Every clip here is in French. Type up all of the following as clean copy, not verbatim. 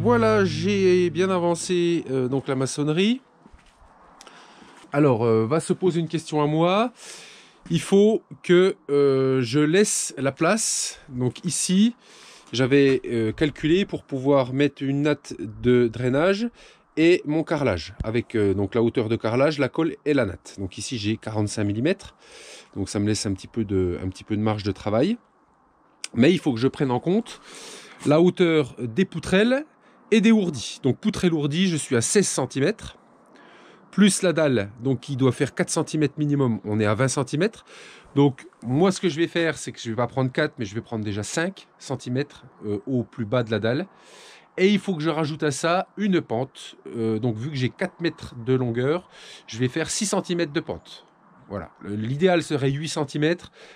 voilà, j'ai bien avancé donc la maçonnerie. Alors, va se poser une question à moi. Il faut que je laisse la place. Donc ici, j'avais calculé pour pouvoir mettre une natte de drainage et mon carrelage. Avec donc la hauteur de carrelage, la colle et la natte. Donc ici, j'ai 45 mm. Donc ça me laisse un petit peu de marge de travail. Mais il faut que je prenne en compte la hauteur des poutrelles et des ourdis. Donc poutrelle ourdie, je suis à 16 cm. Plus la dalle, donc qui doit faire 4 cm minimum, on est à 20 cm. Donc moi ce que je vais faire, c'est que je ne vais pas prendre 4, mais je vais prendre déjà 5 cm au plus bas de la dalle. Et il faut que je rajoute à ça une pente. Donc vu que j'ai 4 mètres de longueur, je vais faire 6 cm de pente. Voilà, l'idéal serait 8 cm,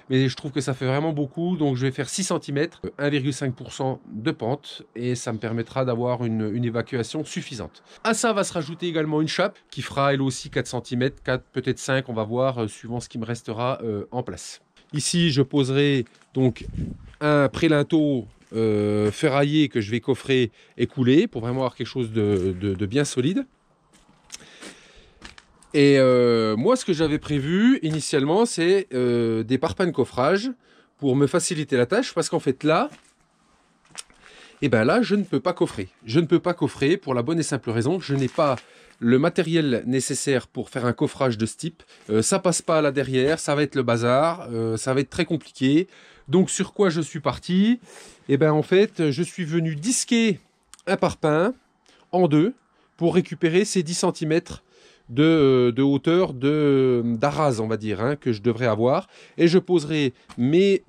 mais je trouve que ça fait vraiment beaucoup, donc je vais faire 6 cm, 1,5% de pente, et ça me permettra d'avoir une évacuation suffisante. À ça va se rajouter également une chape, qui fera elle aussi 4 cm, 4, peut-être 5, on va voir, suivant ce qui me restera en place. Ici, je poserai donc un prélinteau ferraillé que je vais coffrer et couler, pour vraiment avoir quelque chose de bien solide. Et moi, ce que j'avais prévu initialement, c'est des parpaings de coffrage pour me faciliter la tâche, parce qu'en fait là, je ne peux pas coffrer. Je ne peux pas coffrer pour la bonne et simple raison, je n'ai pas le matériel nécessaire pour faire un coffrage de ce type. Ça passe pas là derrière, ça va être le bazar, ça va être très compliqué. Donc sur quoi je suis parti? En fait, je suis venu disquer un parpaing en deux pour récupérer ces 10 cm de hauteur d'arase, on va dire, hein, que je devrais avoir, et je poserai mes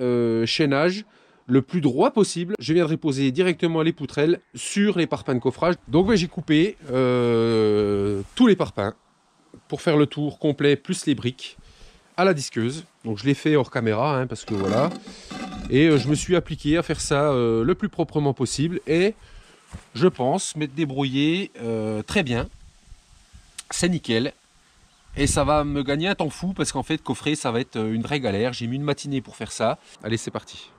chaînages le plus droit possible. Je viendrai poser directement les poutrelles sur les parpaings de coffrage. Donc j'ai coupé tous les parpaings pour faire le tour complet plus les briques à la disqueuse. Donc je l'ai fait hors caméra, hein, parce que voilà, et je me suis appliqué à faire ça le plus proprement possible, et je pense m'être débrouillé très bien. C'est nickel, et ça va me gagner un temps fou, parce qu'en fait coffrer ça va être une vraie galère. J'ai mis une matinée pour faire ça. Allez, c'est parti.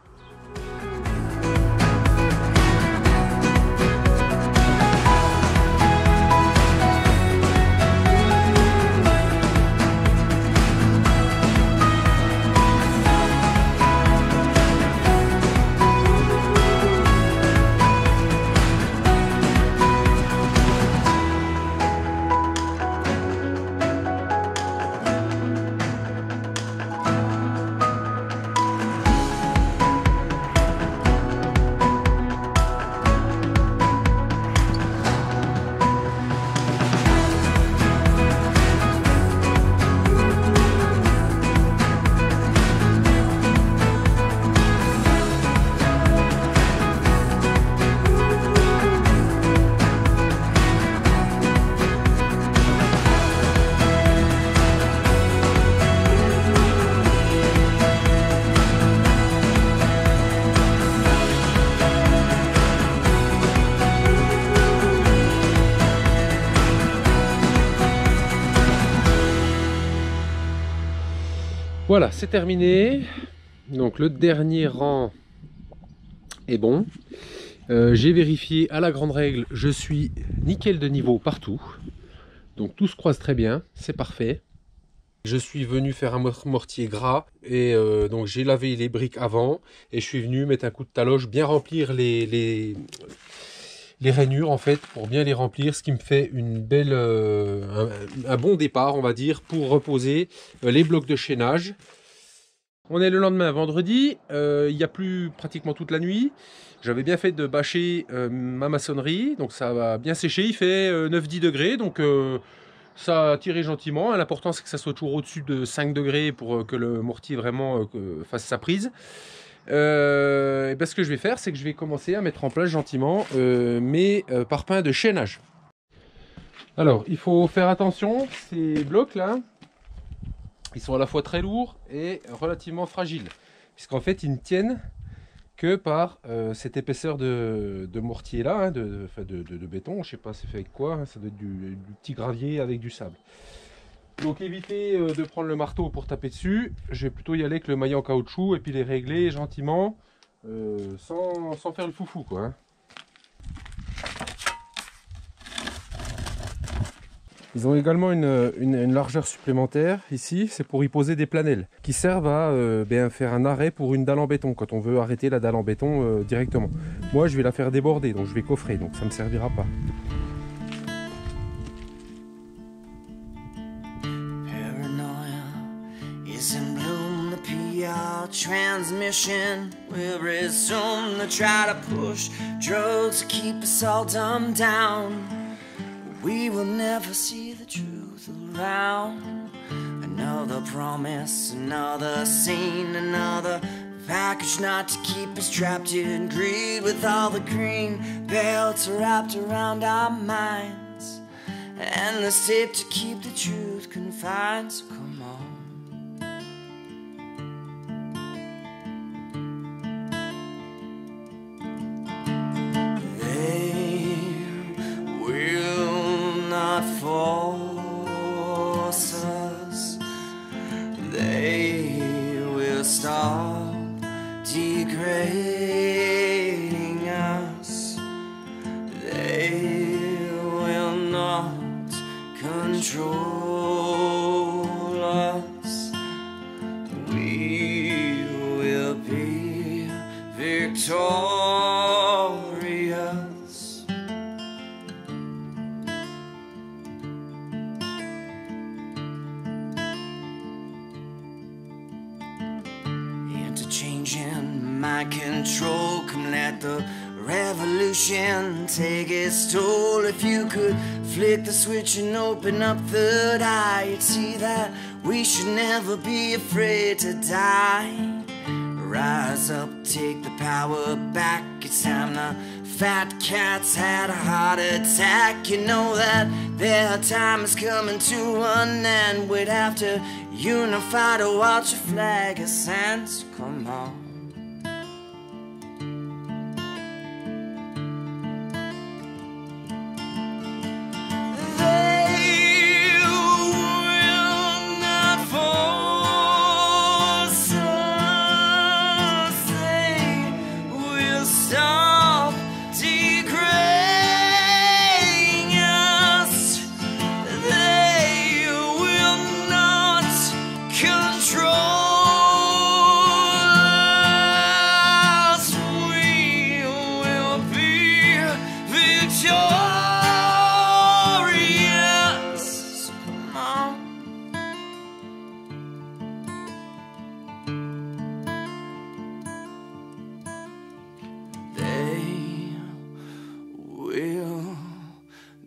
Voilà, c'est terminé. Donc le dernier rang est bon. J'ai vérifié à la grande règle, je suis nickel de niveau partout. Donc tout se croise très bien, c'est parfait. Je suis venu faire un mortier gras, et donc j'ai lavé les briques avant, et je suis venu mettre un coup de taloche, bien remplir les rainures en fait, pour bien les remplir, ce qui me fait une belle, un bon départ, on va dire, pour reposer les blocs de chaînage. On est le lendemain, vendredi, il y a plu pratiquement toute la nuit. J'avais bien fait de bâcher ma maçonnerie, donc ça va bien sécher. Il fait 9-10 degrés, donc ça a tiré gentiment. L'important c'est que ça soit toujours au-dessus de 5 degrés pour que le mortier vraiment fasse sa prise. Ce que je vais faire, c'est que je vais commencer à mettre en place gentiment mes parpaings de chaînage. Alors, il faut faire attention, ces blocs là, ils sont à la fois très lourds et relativement fragiles, puisqu'en fait ils ne tiennent que par cette épaisseur de mortier là, hein, de béton. Je sais pas c'est fait avec quoi, hein, ça doit être du petit gravier avec du sable. Donc évitez de prendre le marteau pour taper dessus. Je vais plutôt y aller avec le maillet en caoutchouc et puis les régler gentiment sans faire le foufou quoi, hein. Ils ont également une largeur supplémentaire ici, c'est pour y poser des planelles qui servent à faire un arrêt pour une dalle en béton quand on veut arrêter la dalle en béton directement. Moi je vais la faire déborder, donc je vais coffrer, donc ça ne me servira pas. Transmission will resume to try to push drugs to keep us all dumbed down. We will never see the truth around. Another promise, another scene, another package not to keep us trapped in greed. With all the green belts wrapped around our minds, and the tape to keep the truth confined. So come on. Force us, they will stop degrading us, they will not control us, we will be victorious. Changing my control, come let the revolution take its toll. If you could flick the switch and open up third eye, you'd see that we should never be afraid to die. Rise up, take the power back, it's time the fat cats had a heart attack. You know that their time is coming to an end. We'd have to unify to watch a flag ascend. So come on.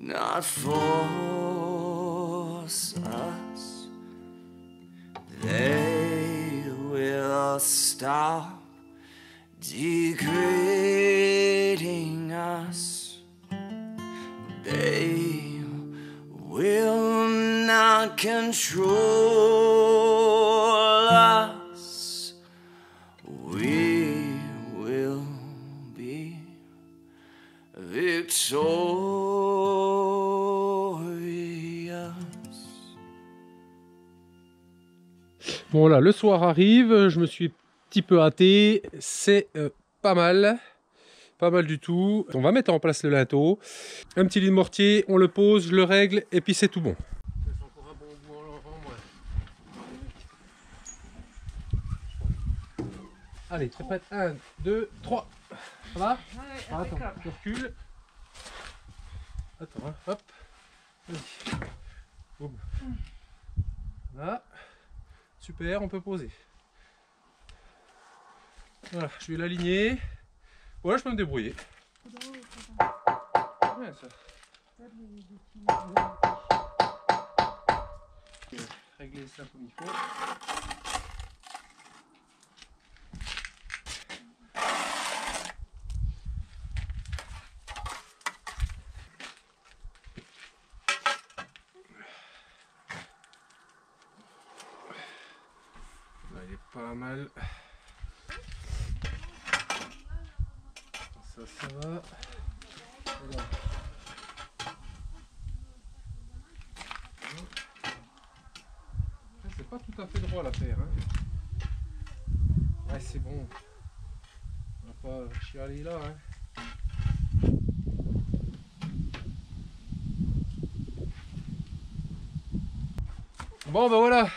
Not force us, they will stop degrading us, they will not control us, we will be victorious. Bon là, le soir arrive, je me suis un petit peu hâté, c'est pas mal du tout. On va mettre en place le linteau, un petit lit de mortier, on le pose, je le règle et puis c'est tout bon. Allez, tu es prête? 1, 2, 3. Ça va? Ouais, attends, je recule. Attends, hein, hop. Boum. Là. Super, on peut poser. Voilà, je vais l'aligner. Voilà, je peux me débrouiller. Ouais, ça. Régler ça comme il faut. Pas mal. Ça va. Voilà. C'est pas tout à fait droit l'affaire. Hein. Ouais, c'est bon. On va pas chialer là. Hein. Bon ben voilà.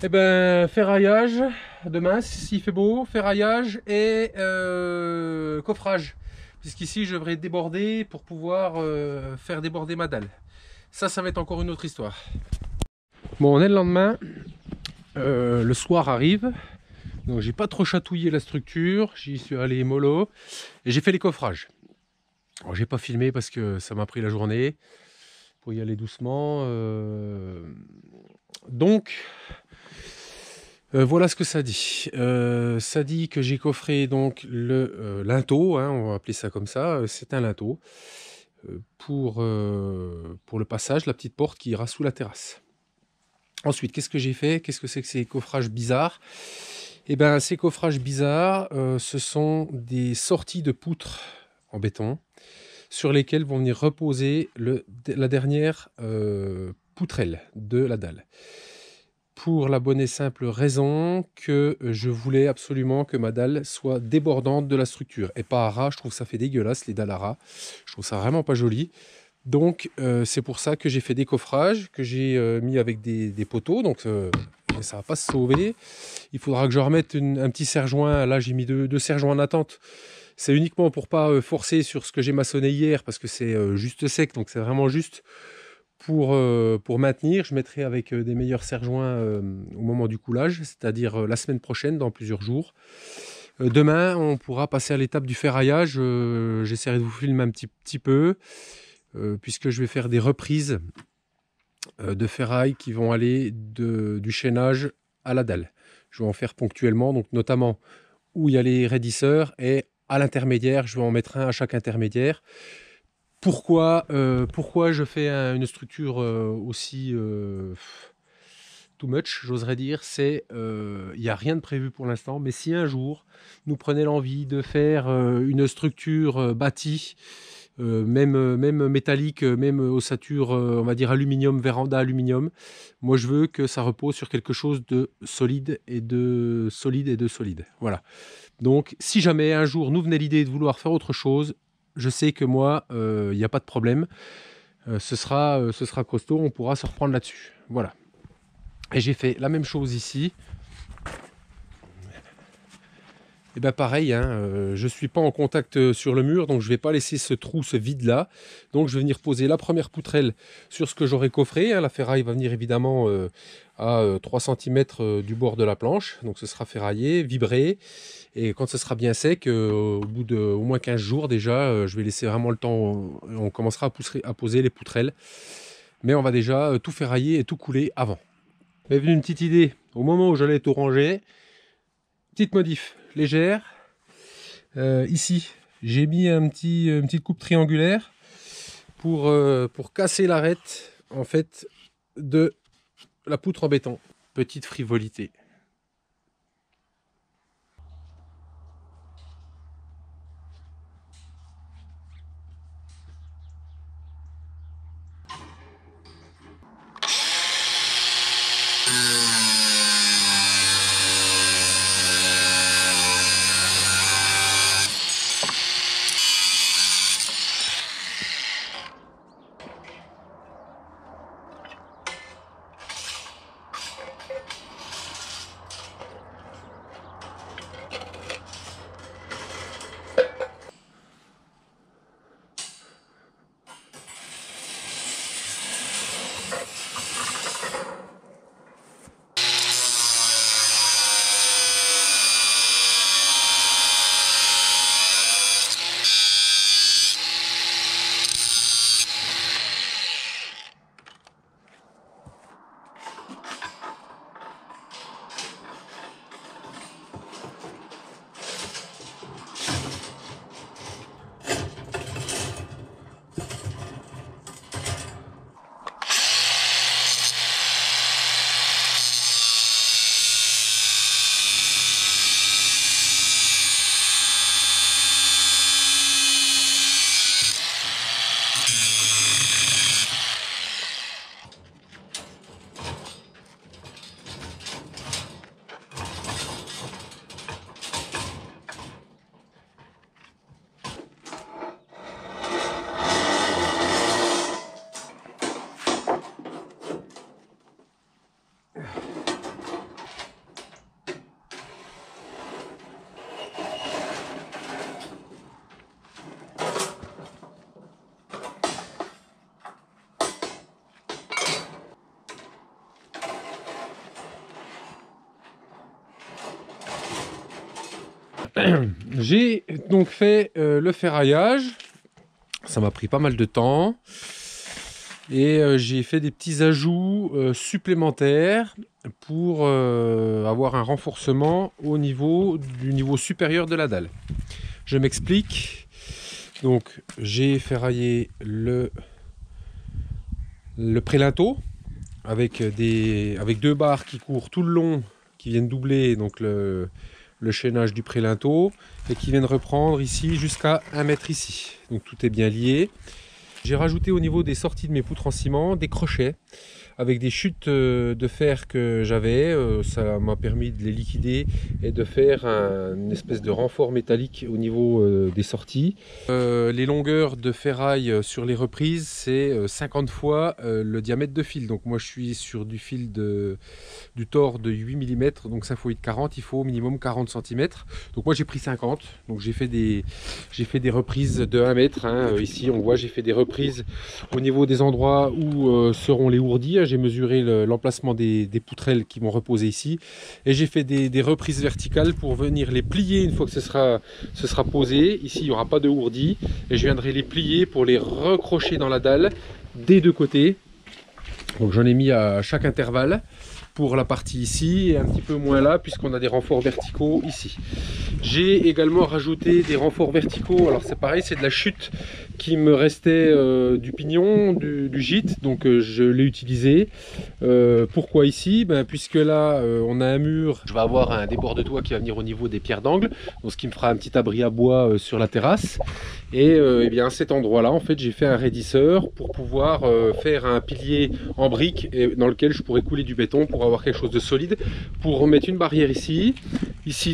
Et ben ferraillage demain s'il fait beau, ferraillage et coffrage. Puisqu'ici je devrais déborder pour pouvoir faire déborder ma dalle. Ça va être encore une autre histoire. Bon, on est le lendemain. Le soir arrive. Donc j'ai pas trop chatouillé la structure. J'y suis allé mollo. Et j'ai fait les coffrages. Alors j'ai pas filmé parce que ça m'a pris la journée. Pour y aller doucement. Donc voilà ce que ça dit. Ça dit que j'ai coffré donc le linteau, hein, on va appeler ça comme ça. C'est un linteau pour le passage, la petite porte qui ira sous la terrasse. Ensuite, qu'est-ce que j'ai fait? Qu'est-ce que c'est que ces coffrages bizarres? Eh bien, ces coffrages bizarres, ce sont des sorties de poutres en béton sur lesquelles vont venir reposer la dernière poutrelle de la dalle. Pour la bonne et simple raison que je voulais absolument que ma dalle soit débordante de la structure et pas à ras. Je trouve que ça fait dégueulasse les dalles à ras. Je trouve ça vraiment pas joli. Donc c'est pour ça que j'ai fait des coffrages, que j'ai mis avec des poteaux. Donc ça va pas se sauver. Il faudra que je remette un petit serre-joint. Là j'ai mis deux serre-joints en attente. C'est uniquement pour pas forcer sur ce que j'ai maçonné hier parce que c'est juste sec. Donc c'est vraiment juste pour maintenir. Je mettrai avec des meilleurs serre-joints au moment du coulage, c'est-à-dire la semaine prochaine, dans plusieurs jours. Demain, on pourra passer à l'étape du ferraillage. J'essaierai de vous filmer un petit peu, puisque je vais faire des reprises de ferraille qui vont aller du chaînage à la dalle. Je vais en faire ponctuellement, donc notamment où il y a les raidisseurs, et à l'intermédiaire, je vais en mettre un à chaque intermédiaire. Pourquoi je fais une structure aussi too much, j'oserais dire, c'est il n'y a rien de prévu pour l'instant, mais si un jour nous prenait l'envie de faire une structure bâtie, même métallique, même ossature, on va dire aluminium, véranda aluminium, moi je veux que ça repose sur quelque chose de solide et de solide. Voilà. Donc si jamais un jour nous venait l'idée de vouloir faire autre chose, je sais que moi, il n'y a pas de problème. Ce sera costaud, on pourra se reprendre là-dessus. Voilà. Et j'ai fait la même chose ici. Et bien pareil, hein, je ne suis pas en contact sur le mur, donc je ne vais pas laisser ce trou, ce vide-là. Donc je vais venir poser la première poutrelle sur ce que j'aurai coffré. Hein. La ferraille va venir évidemment à 3 cm du bord de la planche. Donc ce sera ferraillé, vibré. Et quand ce sera bien sec, au bout de au moins 15 jours déjà, je vais laisser vraiment le temps. On commencera à poser les poutrelles. Mais on va déjà tout ferrailler et tout couler avant. M'est venue une petite idée au moment où j'allais tout ranger. Petite modif légère. Ici, j'ai mis une petite coupe triangulaire pour casser l'arête en fait de la poutre en béton. Petite frivolité. J'ai donc fait le ferraillage. Ça m'a pris pas mal de temps. Et j'ai fait des petits ajouts supplémentaires pour avoir un renforcement au niveau du niveau supérieur de la dalle. Je m'explique. Donc j'ai ferraillé le prélinteau avec deux barres qui courent tout le long, qui viennent doubler donc le chaînage du prélinteau et qui viennent reprendre ici jusqu'à 1 mètre ici. Donc tout est bien lié. J'ai rajouté au niveau des sorties de mes poutres en ciment des crochets avec des chutes de fer que j'avais. Ça m'a permis de les liquider et de faire une espèce de renfort métallique au niveau des sorties. Les longueurs de ferraille sur les reprises, c'est 50 fois le diamètre de fil. Donc moi je suis sur du fil du tore de 8 mm, donc 5 x 8 40, il faut au minimum 40 cm. Donc moi j'ai pris 50, donc j'ai fait des reprises de 1 mètre. Ici on voit, j'ai fait des reprises au niveau des endroits où seront les ourdis. J'ai mesuré l'emplacement des poutrelles qui vont reposer ici et j'ai fait des reprises verticales pour venir les plier une fois que ce sera posé. Ici il n'y aura pas de ourdis et je viendrai les plier pour les recrocher dans la dalle des deux côtés. Donc j'en ai mis à chaque intervalle pour la partie ici et un petit peu moins là puisqu'on a des renforts verticaux ici. J'ai également rajouté des renforts verticaux. Alors c'est pareil, c'est de la chute qui me restait du pignon, du gîte, donc je l'ai utilisé. Pourquoi ici? Puisque là on a un mur, je vais avoir un débord de toit qui va venir au niveau des pierres d'angle, donc ce qui me fera un petit abri à bois sur la terrasse. Et, eh bien à cet endroit là en fait j'ai fait un raidisseur pour pouvoir faire un pilier en briques et dans lequel je pourrais couler du béton pour avoir quelque chose de solide, pour remettre une barrière ici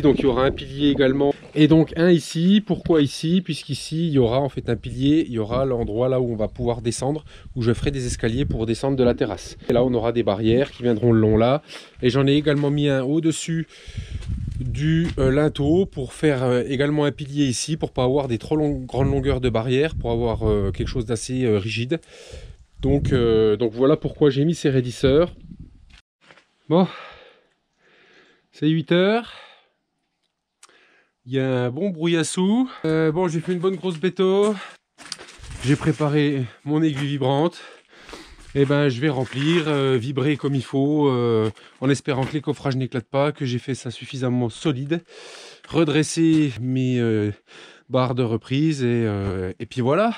donc il y aura un pilier également et donc un ici. Pourquoi ici? Puisqu'ici il y aura en fait un pilier, il y aura l'endroit là où on va pouvoir descendre, où je ferai des escaliers pour descendre de la terrasse, et là on aura des barrières qui viendront le long là, et j'en ai également mis un au dessus du linteau pour faire également un pilier ici pour pas avoir des trop grandes longueurs de barrière, pour avoir quelque chose d'assez rigide. Donc voilà pourquoi j'ai mis ces raidisseurs. Bon, c'est 8 h. Il y a un bon brouillassou. Bon, j'ai fait une bonne grosse béto. J'ai préparé mon aiguille vibrante. Et ben, je vais remplir, vibrer comme il faut, en espérant que les coffrages n'éclatent pas, que j'ai fait ça suffisamment solide. Redresser mes barres de reprise et puis voilà.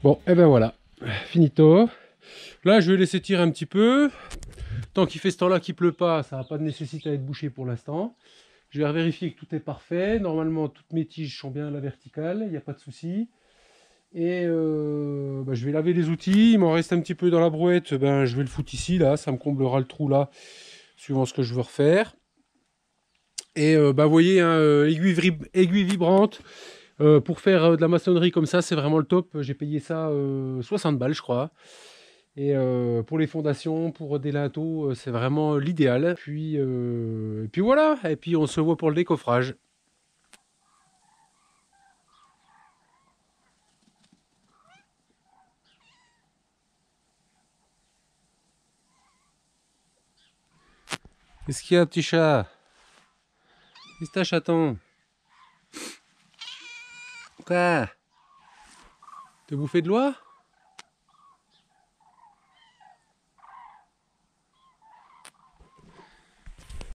Bon, et ben voilà, finito. Là, je vais laisser tirer un petit peu. Tant qu'il fait ce temps-là qu'il pleut pas, ça n'a pas de nécessité à être bouché pour l'instant. Je vais vérifier que tout est parfait. Normalement, toutes mes tiges sont bien à la verticale, il n'y a pas de souci. Et je vais laver les outils. Il m'en reste un petit peu dans la brouette. Ben, je vais le foutre ici, là. Ça me comblera le trou là, suivant ce que je veux refaire. Et vous voyez, hein, aiguille vibrante. Pour faire de la maçonnerie comme ça, c'est vraiment le top. J'ai payé ça 60 balles, je crois. Et pour les fondations, pour des linteaux, c'est vraiment l'idéal. Puis voilà, et puis on se voit pour le décoffrage. Qu'est-ce qu'il y a, petit chat? Qu'est-ce que t'as, chaton? Quoi? Te bouffer de l'oie?